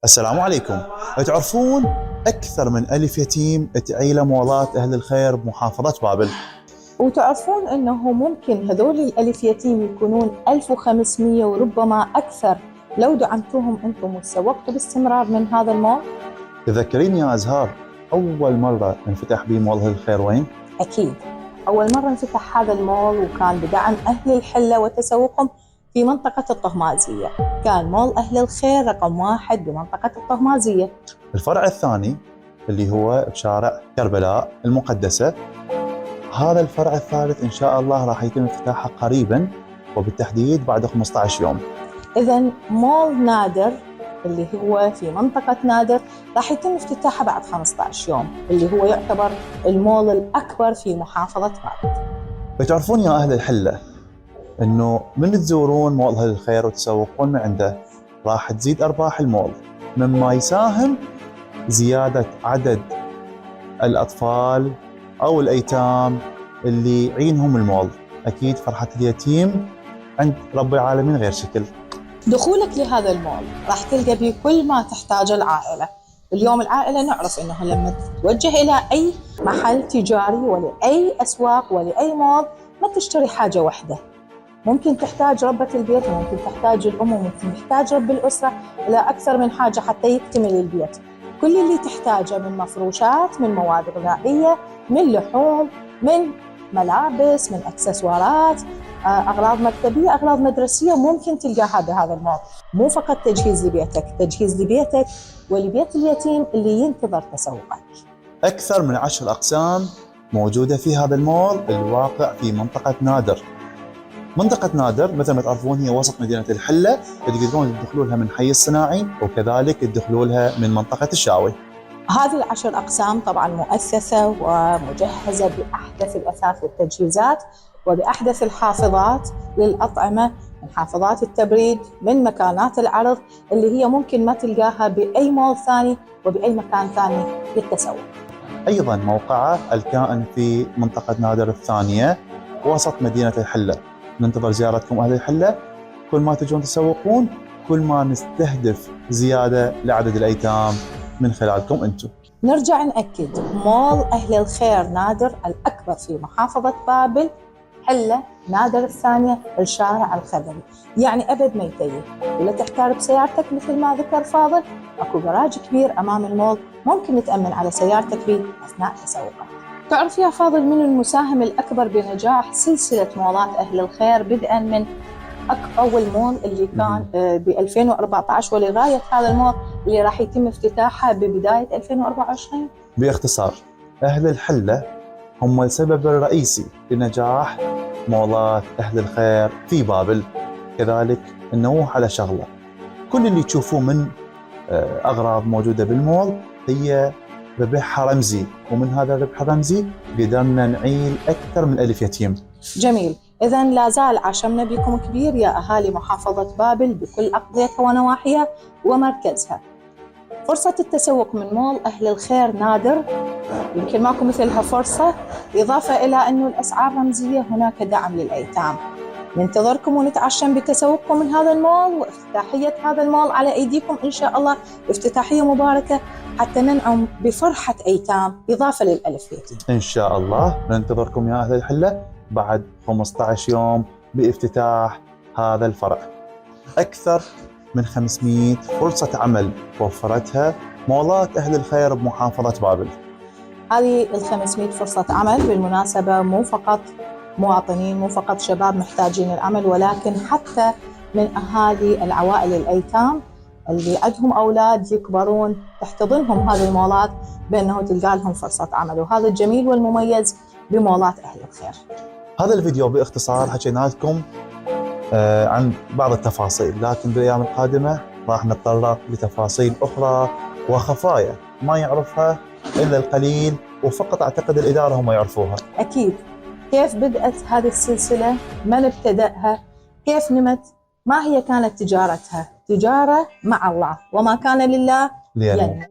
السلام عليكم. تعرفون أكثر من 1000 يتيم تعيله مولات أهل الخير بمحافظة بابل. وتعرفون أنه ممكن هذول الألف يتيم يكونون 1500 وربما أكثر لو دعمتوهم أنتم وتسوقتوا باستمرار من هذا المول؟ تذكرين يا أزهار أول مرة انفتح بيه مول أهل الخير وين؟ أكيد أول مرة انفتح هذا المول وكان بدعم أهل الحلة وتسوقهم في منطقة الطهمازية. كان مول أهل الخير رقم 1 بمنطقة الطهمازية. الفرع الثاني اللي هو بشارع كربلاء المقدسة. هذا الفرع الثالث إن شاء الله راح يتم افتتاحه قريبا وبالتحديد بعد 15 يوم. إذن مول نادر اللي هو في منطقة نادر راح يتم افتتاحه بعد 15 يوم، اللي هو يعتبر المول الأكبر في محافظة بابل. بتعرفون يا أهل الحلة إنه من تزورون مول أهل الخير وتسوقون من عنده راح تزيد أرباح المول، مما يساهم زيادة عدد الأطفال أو الأيتام اللي يعينهم المول. أكيد فرحة اليتيم عند رب العالمين غير شكل. دخولك لهذا المول راح تلقى به كل ما تحتاجه العائلة. اليوم العائلة نعرف إنه لما تتوجه إلى أي محل تجاري ولأي أسواق ولأي مول ما تشتري حاجة واحدة، ممكن تحتاج ربة البيت وممكن تحتاج الأم وممكن تحتاج رب الأسرة إلى أكثر من حاجة حتى يكتمل البيت. كل اللي تحتاجه من مفروشات، من مواد غذائية، من لحوم، من ملابس، من أكسسوارات، أغراض مكتبية، أغراض مدرسية، ممكن تلقاها بهذا المول. مو فقط تجهيز لبيتك، تجهيز لبيتك ولبيت اليتيم اللي ينتظر تسوقك. أكثر من 10 أقسام موجودة في هذا المول الواقع في منطقة نادر. منطقة نادر مثل ما تعرفون هي وسط مدينة الحلة، تقدرون تدخلوا لها من حي الصناعي وكذلك تدخلوا لها من منطقة الشاوي. هذه ال10 أقسام طبعا مؤسسة ومجهزة بأحدث الأثاث والتجهيزات وبأحدث الحافظات للأطعمة، من حافظات التبريد، من مكانات العرض اللي هي ممكن ما تلقاها بأي مول ثاني وبأي مكان ثاني للتسوق. أيضا موقعه الكائن في منطقة نادر الثانية وسط مدينة الحلة. ننتظر زيارتكم أهل الحلة. كل ما تجون تسوقون كل ما نستهدف زيادة لعدد الأيتام من خلالكم أنتم. نرجع نأكد، مول أهل الخير نادر الأكبر في محافظة بابل، حلة نادر الثانية، الشارع الخضري، يعني أبد ما يتيه. ولا تحتار بسيارتك مثل ما ذكر فاضل، أكو جراج كبير أمام المول ممكن نتأمن على سيارتك فيه أثناء تسوقك. تعرف يا فاضل من المساهم الأكبر بنجاح سلسلة مولات أهل الخير بدءا من أول مول اللي كان ب 2014 ولغاية هذا المول اللي راح يتم افتتاحه ببداية 2024؟ باختصار أهل الحلة هم السبب الرئيسي لنجاح مولات أهل الخير في بابل. كذلك ننوه على شغلة، كل اللي تشوفوه من أغراض موجودة بالمول هي ربحها رمزي، ومن هذا الربح الرمزي قدرنا نعيل أكثر من 1000 يتيم. جميل، إذن لا زال عشمنا بكم كبير يا أهالي محافظة بابل بكل أقضيتها ونواحيها ومركزها. فرصة التسوق من مول أهل الخير نادر، يمكن ماكو مثلها فرصة، إضافة إلى أنه الأسعار رمزية، هناك دعم للأيتام. ننتظركم ونتعشم بتسوقكم من هذا المول وافتتاحية هذا المول على أيديكم إن شاء الله، افتتاحية مباركة حتى ننعم بفرحة أيتام إضافة لل1000 يتيم. إن شاء الله ننتظركم يا أهل الحلة بعد 15 يوم بافتتاح هذا الفرع. أكثر من 500 فرصة عمل وفرتها مولات أهل الخير بمحافظة بابل. هذه 500 فرصة عمل بالمناسبة مو فقط مواطنين، مو فقط شباب محتاجين العمل، ولكن حتى من أهالي العوائل الأيتام اللي عندهم أولاد يكبرون تحتضنهم هذه المولات بأنه تلقى لهم فرصة عمل، وهذا الجميل والمميز بمولات أهل الخير. هذا الفيديو باختصار حكينا لكم عن بعض التفاصيل، لكن بالأيام القادمة راح نتطرق لتفاصيل أخرى وخفايا ما يعرفها إلا القليل، وفقط أعتقد الإدارة هم يعرفوها. أكيد، كيف بدأت هذه السلسلة، من ابتدأها، كيف نمت، ما هي كانت تجارتها، تجارة مع الله، وما كان لله لن